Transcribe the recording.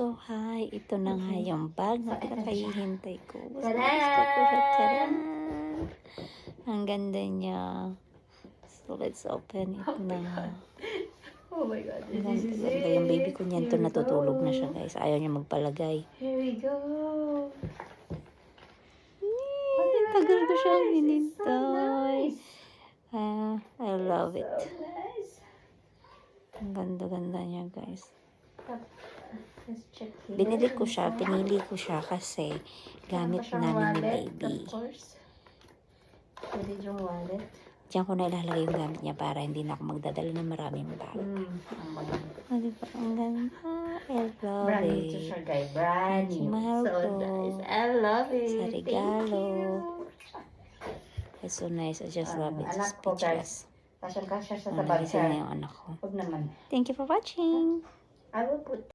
So, hi. Ito na nga yung bag na pinakahihintay ko. Gusto Tada! ko siya. Taran! Ang ganda niya. So, let's open it na. Oh my God. Ang This is ganda it. yung baby ko niyan. Here we Natutulog na siya, go. guys. Ayaw niya magpalagay. Here we go. Tagal ko siyang It's so hinintay. nice. I love it. So nice. Ang ganda-ganda niya, guys. Let's check here. Binili ko siya, pinili ko siya kasi gamit namin ni baby. Of course. Pwede yung wallet. Diyan ko na ilalagay yung gamit niya para hindi na ako magdadala ng maraming bag. Ang maganda. Oh, diba? Ang ganda. I love Brand new to it. siya, guys. Brand new. Mahal So ko. nice. I love it. Sa regalo. Thank you. It's so nice. I just love it. Anak ko, guys. Kasyang-kasya siya sa Nagising na bansa. yung anak ko. Huwag naman. Thank you for watching. I will put